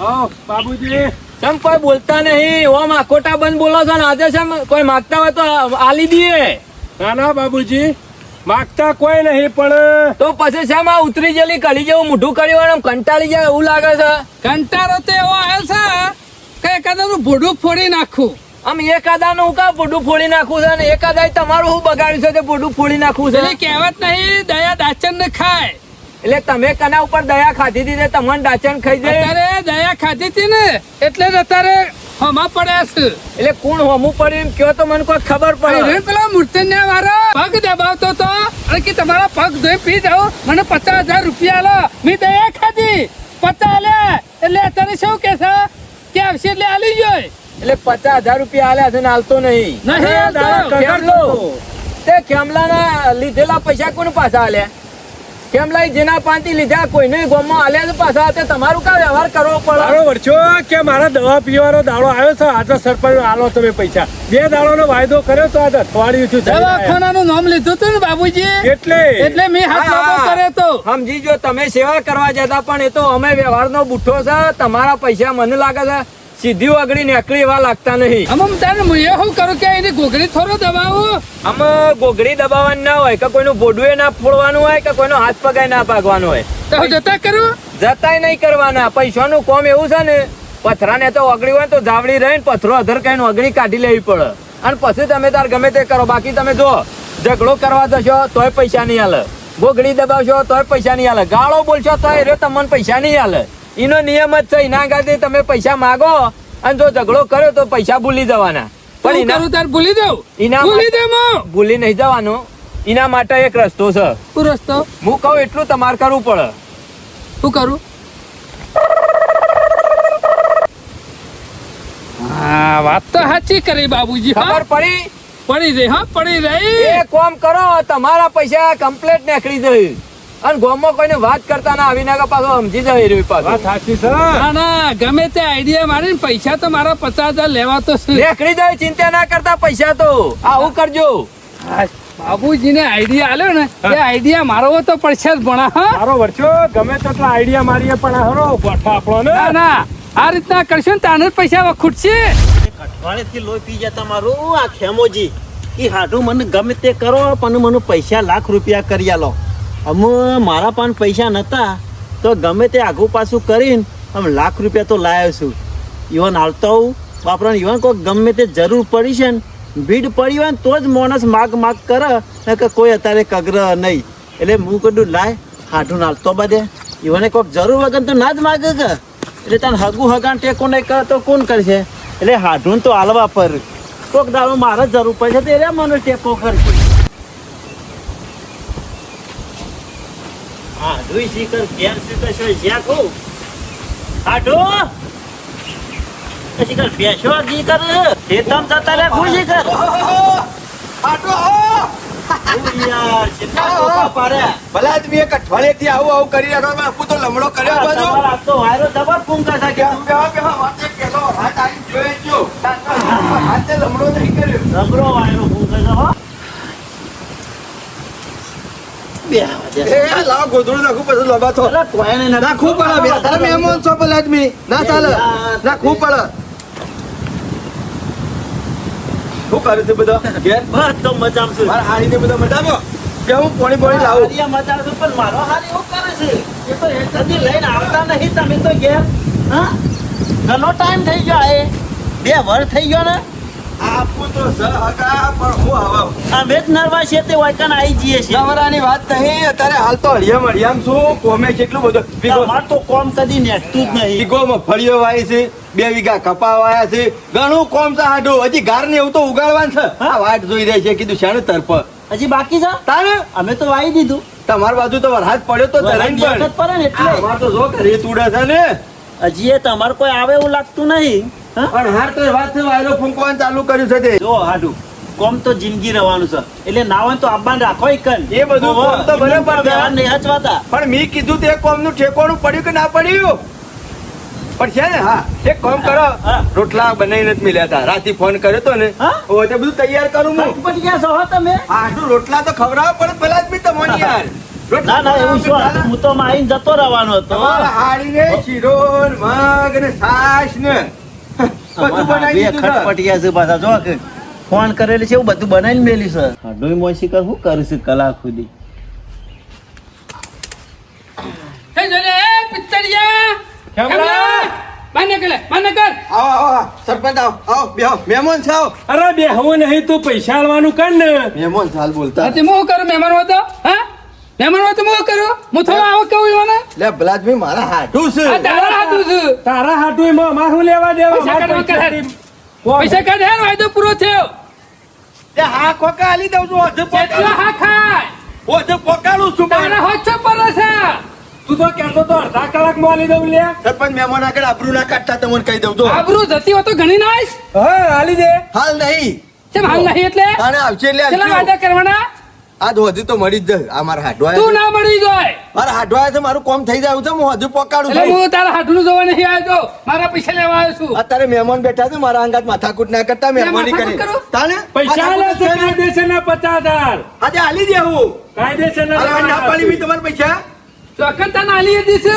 હા બાબુજી તમે કોઈ બોલતા નહીં ઓમ આખોટા બંધ બોલો છો ને આજે છે કોઈ માગતા હોય તો આલી દઈએ ના ના બાબુજી માગતા કોઈ નહીં પણ તો પછી છે આ ઉતરી ગયેલી કઢી જેવું મોઢું કર્યું હોય ને આમ કંટાળી જાય એવું લાગે છે કંટાળો તો એવો આવે છે કે એકાદાનું ભોડું ફોડી નાખું આમ એકાદાનું હું કા બોડું ફોડી નાખું છે ને એકાદાય તમારું હું બગાડ્યું છે તે બોડું ફોડી નાખવું છે પેલી કહેવત નહીં દયા દાચન ને ખાય એટલે તમે કના ઉપર દયા ખાધી હતી તે તમને ડાચણ ખાઈ જાય અત્યારે દયા ખાધી હતી ને એટલે જ અત્યારે હમા પડ્યા છે એટલે કોણ હોમું પડ્યું એમ કયો તો મને કોઈ ખબર પડે અરે પેલા મૂર્તન્યા વાળો પગ દબાવતો તો અને કે તમારા પગ ધોઈ પી જાઓ મને 50,000 રૂપિયા આલો મેં દયા ખાધી 50 આલ્યા એટલે અત્યારે શું કે છે કે આવશે એટલે આલી જોય એટલે 50,000 રૂપિયા આલ્યા છે ને હાલતો નહીં નહીં હાલતો. કેમલો તે કેમલાના લીધેલા પૈસા કોને પાછા આલ્યા કેમલા જેના પાંચથી લીધા કોઈને ગોમમાં આલ્યા છે પાછા તે તમારું કા વ્યવહાર કરવો પડે મારો વરચો કે મારા દવા પીવાનો દાડો આવ્યો છે આજે સરપંચ આલો તમે પૈસા 2 દાડાનો વાયદો કર્યો તો આજે અઠવાડિયું છું જઈને આવ્યા. દવાખાનાનું નામ લીધું હતું ને બાબુજી એટલે એટલે મેં હાથ હા, લાંબો હા. કર્યો તો સમજી જો તમે સેવા કરવા જતા પણ એ તો અમે વ્યવહારનો બુઠ્ઠો છે તમારા પૈસા મને લાગે છે સીધી અગડી નીકળી એવા લાગતા નહીં આમાં તારે હું એ શું કરું કે એની ઘોઘરી થોડો દબાવું આમ ગોગડી દબાવવાની ના હોય કે કોઈનું બોડુએ ના ફોડવાનું હોય કે કોઈનો હાથ પગાય ના ભાગવાનું હોય તો હું જતા કરું જતાય નહીં કરવાના પૈસાનું કોમ એવું છે ને પથરાને તો અગડી હોય ને તો જાવડી રહીને પથરો અધર કઈ અગડી કાઢી લેવી પડે અને પછી તમે તાર ગમે તે કરો બાકી તમે જો ઝઘડો કરવા જશો તોય પૈસા નહીં હાલે ગોગડી દબાવશો તોય પૈસા નહીં હાલે ગાળો બોલશો તોય રે તમને પૈસા નહીં હાલે એનો નિયમ જ છે એના આગળ તમે પૈસા માગો અને જો ઝઘડો કર્યો તો પૈસા ભૂલી જવાના પણ પણ કરું તાર ભૂલી દઉં એના ભૂલી દે મો ભૂલી નહીં જવાનું એના માટે એક રસ્તો છે શું રસ્તો હું કહું એટલું તમારે કરવું પડે શું કરું હા વાત તો સાચી કરી બાબુજી હા ખબર પડી પડી રહી હા પડી રહી એ કોમ કરો તમારા પૈસા કમ્પ્લેટ નીકળી જાય અને ગામમાં કોઈને વાત કરતા ના આવીને કે પાછો સમજી જાય રહ્યું પાછું વાત સાચી છે ના ના ગમે તે આઈડિયા મારીને પૈસા તો મારા 50,000 લેવા તો છે નીકળી જાય ચિંતા ના કરતા પૈસા તો આવું કરજો બાબુજીને આઈડિયા આલ્યો ને એ આઈડિયા મારવો તો પડશે જ ભણા હા મારો વરચો ગમે તેટલા આઈડિયા મારીએ પણ હરો ગોઠા આપણો ને ના ના આ રીતના કરશો ને તાને જ પૈસા વખૂટશે અઠવાડિયેથી લોહી પી જતા મારું આ ખેમોજી એ હાડું મને ગમે તે કરો પણ મને પૈસા લાખ રૂપિયા કરી આલો અમે મારા પણ પૈસા નતા તો ગમે તે આઘું પાછું કરીને અમે લાખ રૂપિયા તો લાવ્યો છું ઈવન હાલતો હું વાપરવાનું ઈવન કોઈ ગમે તે જરૂર પડી છે ને ભીડ પડી હોય ને તો જ માણસ માગ કરે ને કે કોઈ અત્યારે કગર નહીં એટલે હું કીધું લાય હાડું હાલતો બધે ઈવને કોઈક જરૂર વગર તો ના જ માગે કે એટલે તને હગું હગાન ટેકો નહીં કરે તો કોણ કરશે એટલે હાડું તો હાલવા પર કોક દાડો મારે જ જરૂર પડશે તો એને મને ટેકો કરશે હાડું શીખર ઘેર શીખર છો જ્યાં કહું હાડું શીખર બેસો શીખર એ તમ જતા રે હું શીખર આટો યાર કેટલા ટોપા પાડ્યા ભલા આદમી એક અઠવાડિયેથી આવું કરી રહ્યો બાપુ તો લમડો કર્યો બાજુ તમારા હાથ તો વાયરો જબર ફૂંકા છે કે હાથે લમડો નહીં કર્યો જબરો વાયરો ફૂંકા છે હો બે એ લાવ ગોધડું નાખું પછી લબાતો અલા કોઈને નથી નાખવું પડે બે તારે મહેમાન છો ભલા આદમી ના ચાલે નાખવું પડે શું કરે છે બધા ઘેર બસ તો મજામાં છું મારા હારીને બધા મજામાં કે હું પોણી લાવું હારિયા મજા છે પણ મારો હારી એવું કરે છે એ તો એ કદી લઈને આવતા નહીં તમે તો ઘેર હા ઘણો ટાઈમ થઈ ગયો એ 2 વર થઈ ગયો ને આપું તો સહ હગા પણ હું હવે અમે જ નરવા છે તે વાયકાને આવી જઈએ છીએ નવરાની વાત નહીં અત્યારે હાલ તો હળિયામ છું કોમે કેટલું બધું અમાર તો કોમ કદી નેટતું જ નહીં વીઘોમાં ફળીઓ વાય છે 2 વીઘા કપા વાયા છે ઘણું કોમ છે હાડું હજી ગાર ને એવું તો ઉગાડવાનું છે આ વાટ જોઈ રહી છે કીધું શાનું તરફ હજી બાકી છે તારે અમે તો વાઈ દીધું તમારી બાજુ તો વરસાદ પડ્યો તો ધરાઈને વરસાદ પણ પડે ને એટલે. અમાર તો જો કે રેત ઉડે છે ને હજી એ તમારે કોઈ આવે એવું લાગતું નહીં હા? પણ હાર તો વાત છે વાયરો ફૂંકવાનું ચાલુ કર્યું છે તે જો હાડું કોમ તો જિંદગી રહેવાનું છે એટલે ના હોય તો આબાન રાખો ઈકન. એ બધું કોમ તો બરાબર છે. વ્યવહાર નહીં હચવાતા. પણ મેં કીધું તે કોમનું ઠેકોણું પડ્યું કે ના પડ્યું પણ છે ને હા એક કામ કરો હા. રોટલા બનાવીને જ મિલ્યા હતા રાતે ફોન કર્યો તો ને હા? ઓ તે બધું તૈયાર કરું હું ફટફટ ગયા છો હો તમે આટલું રોટલા તો ખવડાવવા પડે પેલા જ બી તમને યાર ના ના એવું શું હતું? હું તો આઈને જતો રહેવાનો હતો તમારા હાડીને શીરો ને મગ ને છાશ ને બધું બનાવી બે દીધું છે. ખટપટિયા છે પાછા જો કે ફોન કરેલી છે એવું બધું બનાવીને મેલી છે હાડોઈ મોસી કર શું કરું છું કલાક સુધી એ જોલે એ પિત્તરિયા ખેમલા! માન્ય કર આવો આવો સરપંચ આવો બેહો મહેમાન છે આવો અરે બેહવું નહીં તું પૈસા આલવાનું કર ને મહેમાન હાલ બોલતા હા તે હું કરું મહેમાન હોય તો હા મહેમાન હોય તો હું કરું હું થોડો આવો કહું મને લે ભલાદભાઈ મારા હાડું છે આ તારા હાથું છે તારા હાટું એમાં અમાર શું લેવા દેવા પૈસા અમાર કાઢવા કરે. પૈસાથી કોણ? પૈસા કાઢ હેર વાયદો પૂરો થયો તે હા ખોકા આલી દઉં છું ઓધે કેટલા હા ખાય ઓધે પોકાડું છું તારા હોચ્છો પર છે તું તો કહેતો તો અડધા કલાકમાં આલી દઉં લે સરપંચ મહેમાન આગળ આબરૂ ના કાઢતા તમને કહી દઉં તો આબરૂ જતી હોય તો ઘણી નાઈશ હા આલી દે હાલ નહીં કેમ હાલ નહીં એટલે તાણે આવશે એટલે કેટલા આવજો. વાયદા કરવાના આ તો હજુ તો મળી જ જાય આ મારા હાડવા તું ના મળી જાય મારા હાડવા છે મારું કોમ થઈ જાય છે હું હજુ પોકાડું એટલે છું હું તારા હાથનું જોવા નહીં આવ્યો મારા પૈસા લેવા આવ્યો છું અત્યારે મહેમાન બેઠા છે મારા અંગાત માથાકૂટ ના કરતા મહેમાની માથાકૂટ કરી કરો? તાને પૈસા આલે છે કાયદેસરના 50,000 આજે હાલી દેવું કાયદેસરના અરે ના પાડી મેં તમારા પૈસા ચોખન તને આલી હતી છે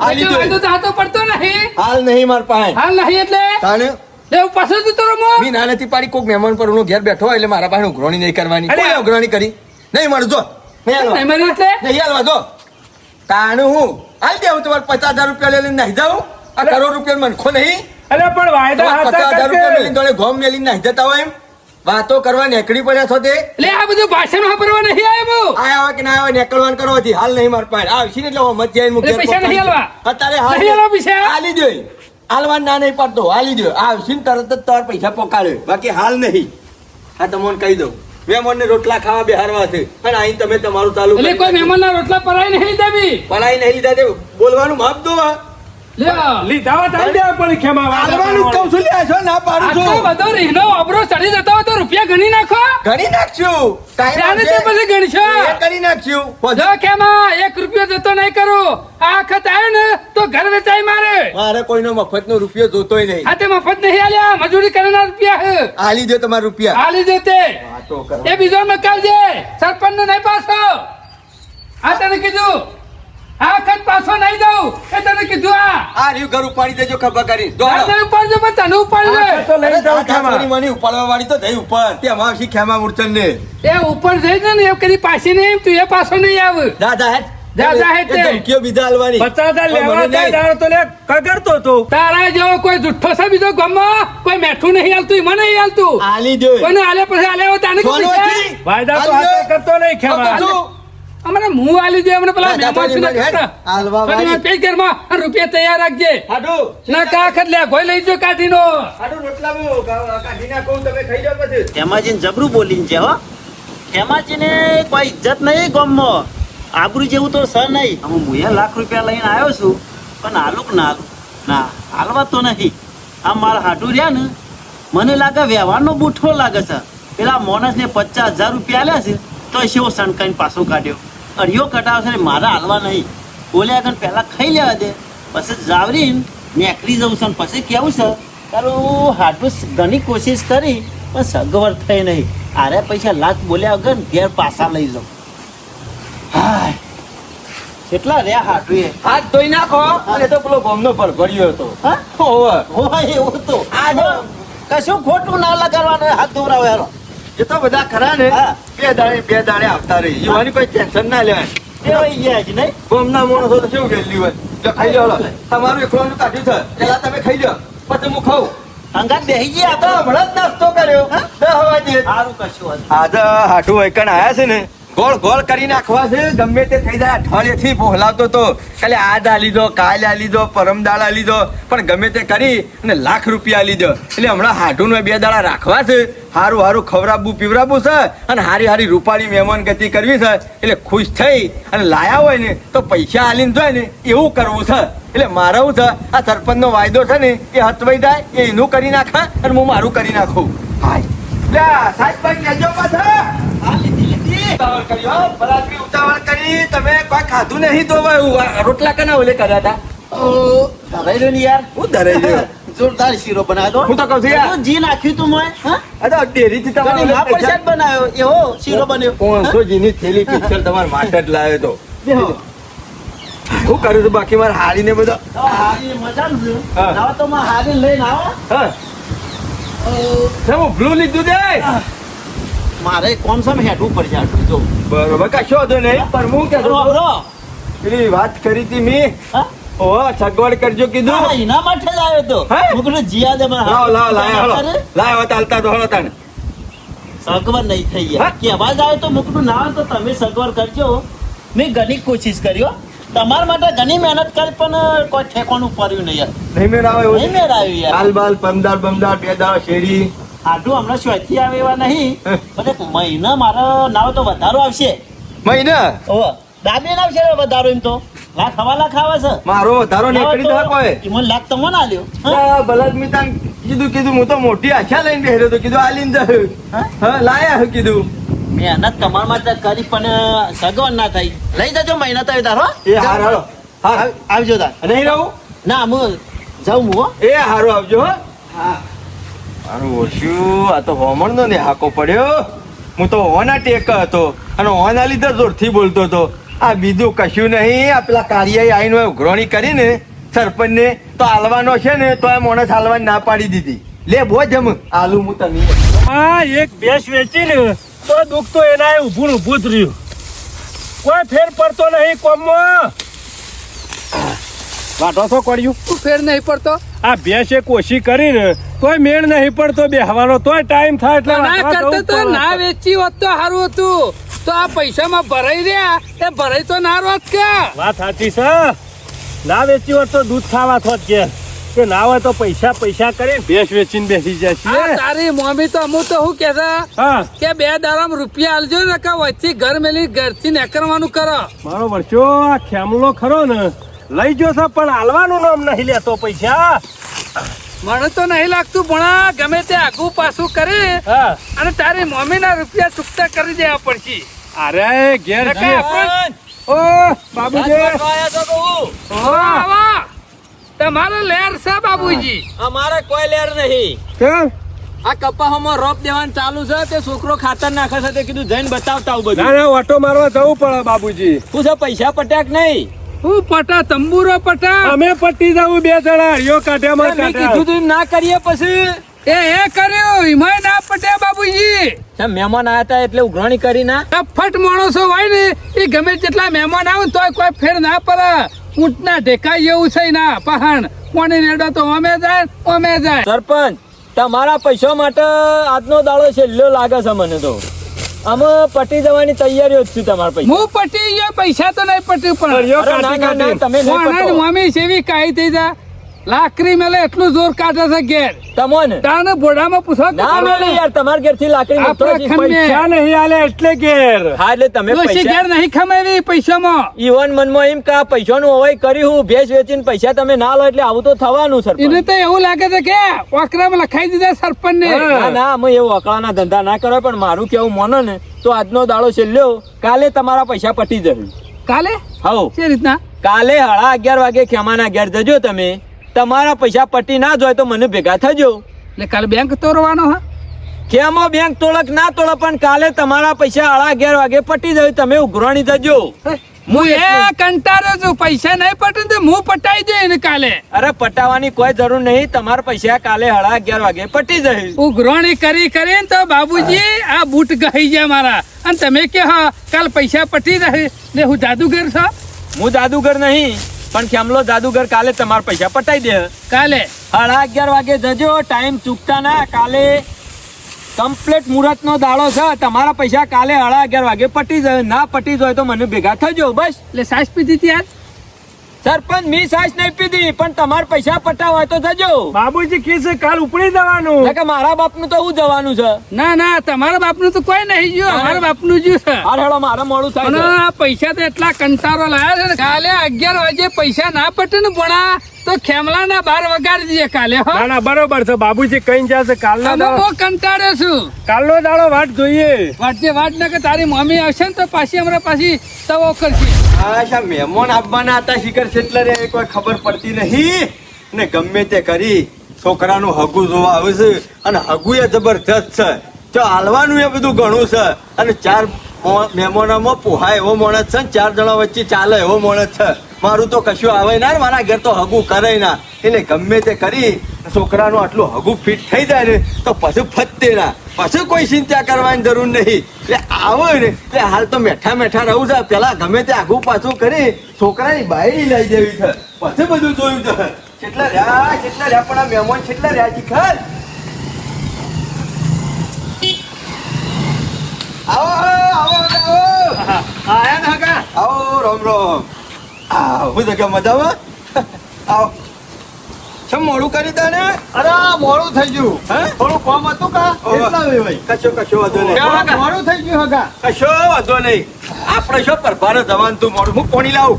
આલી એટલે દે. વાંધો તો હાથો પડતો નહીં હાલ નહીં માર પાસે હાલ નહીં એટલે તાને લેવું પાછો જતો રહો મો મી નાનેથી પાડી કોક મહેમાન પર હું ઘેર બેઠો હોય એટલે મારા પાસે ઉઘરાણી નહીં કરવાની અરે! કોઈ ઉઘરાણી કરી નહીં મળે જો નહીં હાલવા. નહીં મળી એટલે નહીં હાલવા જો તાણે હું હાલ દેવું તમારે 50,000 રૂપિયા લઈને નાહી જાઉં આ કરોડ રૂપિયા મનખો નહીં અરે પણ વાયદા તમારે હાચા 50,000 રૂપિયા મેલીને કરજે. જોડે ઘોમ મેલીને નાહી જતા હોય એમ વાતો કરવા નીકળી પડ્યા છો તે એટલે આ બધું ભાષણ વાપરવા નહીં આવ્યો આયા હોય કે ના આવે નીકળવાનું કરવાથી હાલ નહીં માર પાસે આવશે ને એટલે મત જાય એટલે પૈસા નહીં હાલવા? અત્યારે હાલ નહીં હાલવા પૈસા? હાલી દો હાલવા ના નહીં પડતો હાલી દો આવશે ને તરત જ તાર પૈસા પોકાડે બાકી હાલ નહીં આ તમને કહી દઉં મહેમાનને રોટલા ખાવા બેહારવા છે અને અહીં તમે તમારું ચાલુ એટલે કોઈ મહેમાનના રોટલા પરાય નહીં દેવી પલાઈ નહીં લીધા તે બોલવાનું માપ દો આ. લ્યો લીધા હોત આલી દેવા પડી ખેમા વાયદા હાલવાનું જ કહું છું લ્યા છો ના પાડું આટલો છું બધો રીહનો અબરો ચડી જતો હોય તો રૂપિયા ગણી નાખો ગણી નાખશું ટાઈમ ત્યારે તે આવશે. પછી ગણશો એ કરી નાખશું જો કેમાં 1 રૂપિયો જતો નહીં કરું આ વખત આવ્યો ને તો ઘર વેચાઈ મારે મારે કોઈનો મફતનો રૂપિયો જોતોય નહીં આ તે મફત નહીં આલ્યા મજૂરી કરનાર રૂપિયા હે હાલી દો તમારા રૂપિયા આલી દેતે વાતો કરો. એ બીજો મકાલજે સરપંચ ને નહીં પાછો આ તને કીધું આ વખત પાછો નહીં દઉં એ તને કીધું આ આ રહ્યું ઘર ઉપાડી દેજો ખભા કરી દોડો. આ તને ઉપાડજો પણ તને ઉપાડી આ દે તો લઈ જાઉં અરે ખેમા. દાદાની માની ઉપાડવા વાળી તો થઈ ઉપર તે અમાવસી ખેમા મૂર્છન ને એ ઉપર જઈ ને એ કદી પાછી નહીં તું એ પાછો નહીં આવ દાદા હેઠ દાદા હેઠ એ તે. ધમકીઓ બીજા હાલવાની 50,000 લેવા પણ મને થાય નહીં. દાડો તો લે કગરતો તો તારા જેવો કોઈ જુઠ્ઠો છે બીજો ગમમાં કોઈ મેઠું નહીં હાલતું ઈ મને નહીં હાલતું હાલી દો કોઈને હાલે પછી હાલે એવો તાને સોનું કીધું છે? હતી? વાયદા તો હાલી દો. હાચા કરતો નહીં ખેમા તો શું? અમને મું આલી દે અમને પેલા દાદા મહેમાન થોડી છે ને હેડ. હાલવા થોડી વાળી. વાર પેજ ઘરમાં અને રૂપિયા તૈયાર રાખજે હાડું. ના કા ખત લે ગોઈ લઈ જો કાઢીનો હાડું રોટલામાં કાઢી નાખો તમે ખાઈ જાઓ પછી હેમાજીને જબરું બોલીને છે હો હેમાજીને કોઈ ઇજ્જત નહીં ગામમાં આબરૂ જેવું તો સર નહીં હું 1,00,000 રૂપિયા લઈને આવ્યો છું પણ હાલું કે ના હાલું? ના હાલવા તો નહીં આ મારા હાટું રહ્યા ને મને લાગે વ્યવહારનો બૂઠો લાગે છે પેલા માણસને 50,000 રૂપિયા આલ્યા છે તો શેવો સણકાઈને પાછો કાઢ્યો અડિયો કટાવશે ને મારા હાલવા નહીં બોલ્યા આગળ પહેલાં ખાઈ લેવા દે પછી જાવરીને નેકળી જવું છે ને પછી કેવું છે તારું હાટું ઘણી કોશિશ કરી પણ સગવડ થઈ નહીં આરે પૈસા લાખ બોલ્યા વગર ને ઘેર પાછા લઈ જાઉં હાય કેટલા રહ્યા હાટું એ હાથ ધોઈ નાખો અને તો પેલો બોમ્બનો ભરભર્યો હતો હા ઓવે. હોય એવું તો આ જો કશું ખોટું ના લગાડવાનું હાથ ધોવરાવે હેરો એ તો બધા ખરા ને હા. બે દાડે આવતા રહી યુવાની કોઈ ટેન્શન ના લેવાય એ વહી ગયા જ નહીં બોમ્બના માણસો તો કેવું ગયેલી હોય જો ખાઈ લો તમારું એકલાનું કાઢ્યું છે પેલા તમે ખાઈ લો પછી હું ખાઉં હંગાત બેહી ગયા તો તો હમણાં જ નાસ્તો કર્યો 10 વાગે સારું કશું હતું. આજે હાટુ વૈકણ આયા છે ને ગોળ ગોળ કરી નાખવા છે ગમે તે થઈ જાય અઠવાડિયેથી બોલાવતો તો કાલે આજ આ લીધો કાલે આ લીધો પરમદાળ આ લીધો પણ ગમે તે કરી અને લાખ રૂપિયા લીધો એટલે હમણાં હાટુનો 2 દાડા રાખવા છે હારું હારું ખવડાવવું પીવડાવવું છે અને હારી હારી રૂપાળી મહેમાન ગતિ કરવી છે એટલે ખુશ થઈ અને લાયા હોય ને તો પૈસા આલીને જાય ને એવું કરવું છે એટલે મારે શું છે આ સરપંચનો વાયદો છે ને એ હતવાઈ જાય એ એનું કરી નાખે અને હું મારું કરી નાખું હાય લ્યા સાહેબ ભાઈ કહેજો પાછા હા, લીધી, લીધી. ઉતાવળ કરી હો, બરાબરી ઉતાવળ કરી તમે કોઈ ખાધું નહીં તો હવે રોટલા કના ઓલે કર્યા હતા ધરાઈ રહ્યો ને યાર. હું ધરાઈ ગયો જોરદાર શીરો બનાવ્યો હું તો કહું છું યાર. તો જી નાખ્યું તું મોય હા આ તો ડેરીથી ઘણી ના તમારે પ્રસાદ બનાવ્યો એવો શીરો બન્યો 500 જીની થેલી પિક્ચર તમારા માટે જ લાવ્યો તો બેહો. હું કરું છું બાકી મારે હારીને બધો તો હારી મજાનું છે. હા. આવો તો માં હારી લઈને આવો. હા હું બ્લુ લીધું દે મારે કોમ સામે હેઠવું પડશે આટલું જો. બરોબર કશો હતો નહીં પણ હું કે બરો, બરો. પેલી વાત કરી હતી મેં હા? ઓહો સગવડ કરજો હા, કીધું એના માટે જ આવ્યો તો હે? હું કીધું જીયા દે મને લાવ લાવ લાવ હળો અરે, લાવ ચાલતા તો હળો તાને સગવડ નહીં થઈ હા? યાર કે અવાજ આવ્યો તો મુકડું ના આવે તો તમે સગવડ કરજો મેં ઘણી કોશિશ કર્યો તમારા માટે ઘણી મહેનત કરી પણ કોઈ ઠેકાણું પડ્યું નહીં યાર નહીં મેળાવે એવું નહીં મેળ આવ્યું યાર હાલ બાલ પમદાર બમદાર 2 દાડા શેરી આટલું હમણાં શોથી આવે એવા નહીં હે. પણ એક મહિના મારો નાવ તો વધારો આવશે મહિના ઓહો દાબી ના આવશે રે વધારો એમ તો લાખ હવા લાખ આવે છે મારો વધારો નીકળી જાય કોઈ ઈમન લાખ તો મને આલ્યો બલદ મિતા કીધું હું તો મોટી આશા લઈને બેઠો તો કીધું આલીને જાઉં. હા? હા લાયા હું કીધું મહેનત તમારા માટે કરી પણ સગવડ ના થઈ લઈ જજો મહિના તો તારો એ હાર હાલો હાર આવજો તાર નહીં રહું ના હું જાઉં હું હો. એ હારું આવજો હો હા મારું ઓછું આ તો હોમણનો ને હાકો પડ્યો હું તો હોના ટેક હતો અને હોના લીધે જોરથી બોલતો હતો આ બીજું કશું નહીં આ પેલા કાર્ય આવીને ઉઘરાણી કરીને સરપંચને તો આલવાનો છે ને તો આ માણસ આલવાની ના પાડી દીધી લે બહુ જમ આલુ હું તને આ એક ભેંસ વેચી ને તો દુઃખ તો એના ઊભું ને ઊભું જ રહ્યું કોઈ ફેર પડતો નહીં કોમમાં વાટો તો કર્યું તું ફેર નહીં પડતો આ ભેંસે કોશી કરીને તોય મેળ નહીં પડતો બેહવાનો તોય ટાઈમ થાય એટલે ના વાટવા કરતો જવું તો પડે. ના વેચી હોત તો સારું હતું તો આ પૈસામાં ભરાઈ રહ્યા એ ભરાઈ તો ના રોત કે વાત સાચી છે ના વેચી હોત તો દૂધ ખાવા થોત કે ના હોય તો પૈસા પૈસા કરીને ભેંસ વેચીને બેસી જાય આ છે તારી મમ્મી તો અમુક તો શું કે છે હા કે 2 દાડામાં રૂપિયા આલજો ને કે વચ્ચે ઘર મેલી ઘરથી નીકળવાનું કરો મારો વર્ષો આ ખેમલો ખરો ને લઈ ગયો છે પણ હાલવાનું નામ નહીં લેતો પૈસા મને તો નહીં લાગતું ભણા ગમે તે આગુ પાછું કરે હા અને તારી મમ્મીના રૂપિયા ચૂકતા કરી દેવા પડશે અરે ઘેર નકા જઈએ. આપણે- ઓ બાબુજી આવો, આવો. તમારો લેર છે બાબુજી અમારે કોઈ લેર નહીં કેમ આ કપાસમાં રોપ દેવાનું ચાલુ છે તે છોકરો ખાતર નાખે છે તે કીધું જઈને બતાવતા આવું ના બધું ના ઓટો મારવા જવું પડે બાબુજી શું છે પૈસા પટ્યા કે નહીં હું પટા તંબુરો પટા અમે પટી જવું 2 જણા હરિયો કાઢ્યામાં મેં કીધું તું ના કરીએ પછી એ કર્યો એમાંય ના પટ્યા બાબુજી છે મહેમાન આવ્યા હતા એટલે ઉઘરાણી કરી ના ટફટ માણસો હોય ને એ ગમે તેટલા મહેમાન આવે ને તોય કોઈ ફેર ના પડે ઊંટના ઢેકાય એવું છે ના પહાણ કોને રેડો તો અમે જાય સરપંચ તમારા પૈસા માટે આજનો દાડો છેલ્લો લાગે છે મને તો અમે પટી જવાની તૈયારીઓ જ છું તમારા પૈસા હું પટી ગયો પૈસા તો નહીં પટ્યું પણ હરિયો અરે ના, ના, ના, તમે નહીં કોણ પટો. મમ્મી સેવી કાઈ થઈ જા લાકડી મેલે એટલું જોર કાઢે છે ઘેર તમોને તાને બોડામાં પૂછો તો ના ખરો મળે ને. યાર તમારા ઘેરથી લાકડી આપણે મોકલો છે. ખંડે. પૈસા નહીં આલે એટલે ઘેર હા એટલે તમે ડોશી પૈસા ઘેર નહીં ખમાવી પૈસામાં ઈવન મનમાં એમ કે આ પૈસાનું હોય કર્યું હું ભેંસ વેચીને પૈસા તમે ના લો એટલે આવું તો થવાનું સરપંચ એને તો એવું લાગે છે કે ઓકરામાં લખાઈ દીધા સરપંચ ને ના ના અમે એવું અકળાના ધંધા ના કરો પણ મારું કેવું માનો ને તો આજનો દાડો છેલ્લો કાલે તમારા પૈસા પટી જશે કાલે હઉ છે રીતના કાલે 11:30 વાગે ખેમાના ઘેર જજો તમે તમારા પૈસા પટી ના જોય તો મને ભેગા થજો એટલે કાલે બેંક તોડવાનો હા ખેમો બેંક તોડક ના તોડો પણ કાલે તમારા પૈસા 11:30 વાગે પટી જાય તમે ઉઘરાણી થજો હું એ કંટાળ્યો છું પૈસા નહીં પટે તો હું પટાઈ દે એને કાલે અરે પટાવાની કોઈ જરૂર નહીં તમારા પૈસા કાલે 11:30 વાગે પટી જાય ઉઘરાણી કરીને તો બાબુજી આ બૂટ ગઈ ગયા મારા અને તમે કે હા કાલ પૈસા પટી રહે ને હું જાદુગર છો હું જાદુગર નહીં પણ ખેમલો જાદુગર કાલે તમારા પૈસા પટાઈ દે. કાલે 11:30 વાગે જજો, ટાઈમ ચૂકતા ના. કાલે કમ્પ્લીટ મુહૂર્ત નો દાડો છે. તમારા પૈસા કાલે 11:30 વાગે પટી જાય. ના પટી જાય તો મને ભેગા થજો બસ. એટલે સાસ પીધી હતી આજ સરપંચ મી સાસ નહીં પીધી, પણ તમારા પૈસા પટાવ હોય તો જજો. બાબુજી કીધું છે કાલ ઉપડી જવાનું. કે મારા બાપનું તો હું જવાનું છે. ના ના તમારા બાપનું તો કોઈ નહીં જ્યું, અમારા બાપનું જ્યું છે. હાર હેડો, મારે મોડું થાય અને છે. આ પૈસા તો એટલા કંટાળો લાયા છે ને, કાલે 11 વાગે પૈસા ના પટે ને ભણા તો ખેમલાના 12 વગાડી દઈએ કાલે. હો ના ના બરોબર છે બાબુજી કઈ જશે કાલનો અમે દાડો. બહુ કંટાળ્યો છું. કાલનો દાડો વાટ જોઈએ. વાટ ને કે તારી મમ્મી આવશે ને તો પાછી હમણાં પાછી તવો કરશે. આશા મહેમાન આવવાના હતા શિખર કેટલા રે કોઈ ખબર પડતી નહીં ને ગમે તે કરી છોકરાનું હગું જોવા આવે છે અને હગું એ જબરજસ્ત છે. જો હાલવાનું એ બધું ઘણું છે અને 4 મહેમાનોમાં પોહાય એવો માણસ છે ને 4 જણા વચ્ચે ચાલે એવો માણસ છે. મારું તો કશું આવે ના, મારા ઘર તો હગું કરે ના. એટલે ગમે તે કરી છોકરાનું આટલું હગું ફિટ થઈ જાય ને તો પછી ફતે ના, પછી કોઈ ચિંતા કરવાની જરૂર નહીં. એટલે આવો ને એટલે હાલ તો મેઠા મેઠા રહું છે. પેલા ગમે તે આગું પાછું કરી છોકરાની બાયડી લઈ દેવી છે, પછી બધું જોયું છે. કેટલા રહ્યા પણ આ મહેમાન કેટલા રહ્યા શિખર. આવો આવો આવો આયા ને હગા? આવો રામ રામ. હું તો કે મજામાં. આવો ચમ મોડું કરી તને? અરે મોડું થઈ ગયું. હે? થોડું કામ હતું કા એટલા વેવાઈ. કશો વાંધો નહીં. મોડું થઈ ગયું હગા. કશો વાંધો નહીં. આપણે શું પરભારે જવાનું તું મોડું. હું કોણી લાવું.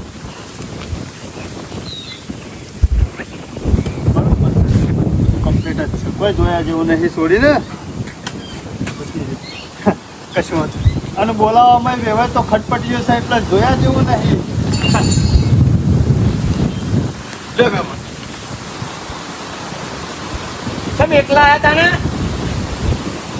કમ્પ્લીટ જ છે, કોઈ જોયા જેવું નહીં. છોડીને કશું વાંધો નહીં. અને બોલાવવામાં વેવાય તો ખટપટીઓ છે એટલે જોયા જેવું નહીં. લે મહેમાન. તમે એકલા આયા તા ને?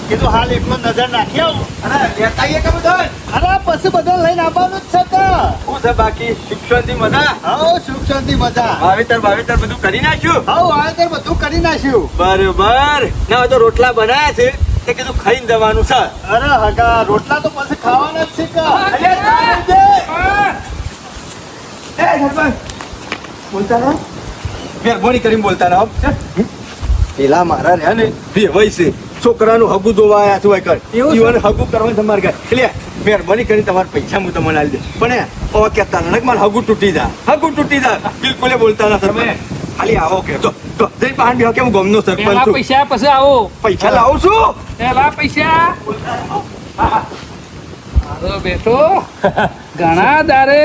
કીધું હાલ એકલો નજર નાખી આવું. અરે લેતા આવીએ કે બધા? અરે પછી બધા લઈને આવવાનું જ છે કે. શું છે બાકી શિક્ષણથી મજા? હાઉ સુખ શાંતિ મજા. વાવેતર બધું કરી નાખ્યું? હાઉ વાવેતર બધું કરી નાખ્યું. બરોબર. ના હોય તો રોટલા બનાવ્યા છે તે કીધું ખાઈને જવાનું છે. અરે હગા રોટલા તો પછી ખાવાના જ છે કે. અરે તારે એ સરપંચ બોલતા રહો. મહેરબાની કરીને બોલતા રહો. પેલા મારા રહ્યા ને વેવાય છે, છોકરાનું હગું જોવા આયા છું કર ઈવન હગું કરવાનું તમારે ઘર. એટલે મહેરબાની કરીને તમારા પૈસા હું તમને આલી દે. પણ હવે કહેતા ના મારે હગું તૂટી જા બિલકુલ બોલતા ના સરપંચ. ખાલી આવો કે તો જઈ પાન બેહો કે હું ગામનો સરપંચ પેલા છું. પૈસા પછી આવો. પૈસા લાવું છું. પેલા પૈસા હારો બેટો ઘણા દારે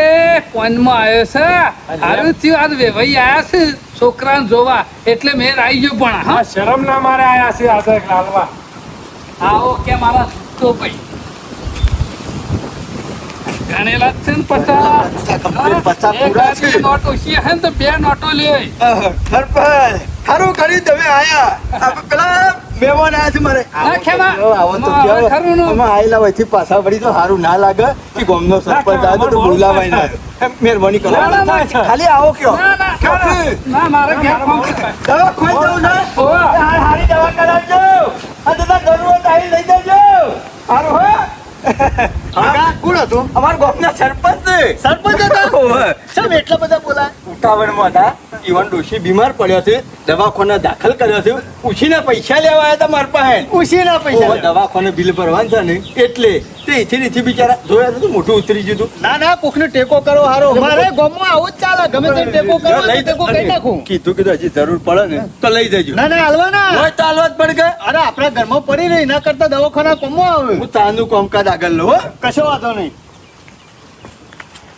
ફોનમાં આવ્યો છે. હારું થયું આજ વેવાઈ આયા છે છોકરાને જોવા એટલે મેં આવી ગયો. પણ હા આ શરમ ના મારે આયા છે આજે લાલવા. આવો કે મારા તો ભાઈ ગણેલા જ છે ને complete 50 પૂરા છે. એક નોટ ઓછી હે ને તો 2 નોટો લે. સરપંચ સારું કર્યું તમે આયા. આપણે પેલા મહેમાન આયા છે મારે. ના, ખેમા. આવો તો માં, કેવો. ખરું ને. આમાં આયેલા હોયથી પાછા વળી તો સારું ના લાગે કે ગામનો સરપંચ આવ્યો તો બોલાવાય ના. મહેરબાની કરો. ના, ના, ના. ખાલી આવો કયો. ના, ના, કાપી. ના મારે ઘેર ફોન કરે. દવા ખોઈ દઉં ને. હોવે. હારી દવા કરાવજો. આ દાદા જરૂર આવી લઈ જજો. સારું હો. હગા કોણ હતું? અમારા ગામના સરપંચ છે. સરપંચ હતા? હોવે. કેમ એટલા બધા બોલાય? ઉતાવળમાં હતા. ઈવન ડોશી બીમાર પડ્યો છે, દવાખાને દાખલ કર્યો છે. ઉછીના પૈસા લેવા આવ્યા હતા મારા પાસે. ઉછીના પૈસા ઓવે, દવાખાને બિલ ભરવાનું છે ને એટલે તે અહીંથી બિચારા જોયા તો મોટું ઉતરી ગયું હતું. ના ના કોકને ટેકો કરો હારો. મારે ગામમાં આવું જ ચાલે. ગમે તે ટેકો કરો તો ટેકો કરી નાખું. કીધું હજી જરૂર પડે ને તો લઈ જજો. ના ના હાલવાના. હોય તો હાલવા જ પડે કે. અરે આપણા ઘરમાં પડી રહી ના કરતા દવાખાના કોમમાં આવે. હું તાનું કામકાજ આગળ લઉં હો. કશો વાંધો નહીં.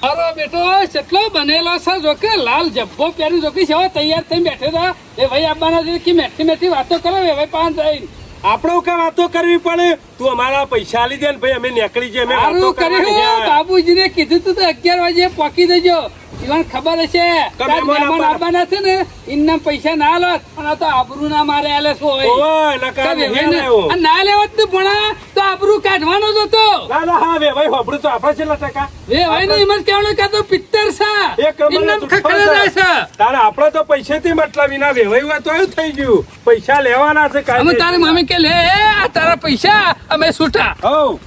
અરે બેટો કેટલો બનેલો છે જો કે લાલ જબ્બો પહેરી જો કે સેવા તૈયાર થઈને બેઠો હતા. એ ભાઈ આપવાના છે કે મેઠી વાતો કરો એ ભાઈ પાંચ જઈને આપણે કે વાતો કરવી પડે. તું અમારા પૈસા આલી દે ને ભાઈ અમે નીકળી જઈએ. અમે વાતો સારું કરવાની કર્યું. છે. બાબુજીને કીધું તું તો 11 વાગે પહોંચી દેજો. ઈવન ખબર હશે તો તાર મહેમાન મહેમાન આવવાના છે ને એમના પૈસા ના લોત પણ આ તો આબરૂ ના મારે આલે શું હોય. ઓવે, નકર તો નહીં વેવાઈને- આલ્યો. અને ના લેવત તું ભણા તો આબરૂ કાઢવાનો જ હતો. ના ના હા ભાઈ હોબળું તો આપણે છેલ્લા ટકા. વેવાઈને એમ જ કહેવાનું કે આ તો પિત્તર છે. એક કમળનો એમનેમ તૂટફળ ખખડે જાય છે. છે. તારે આપણે તો પૈસેથી મતલબ વિના વેવાઈ હોય તો એવું થઈ ગયું. પૈસા લેવાના છે અમે તારી મમ્મી કે લે આ તારા પૈસા અમે છૂટા. હઉ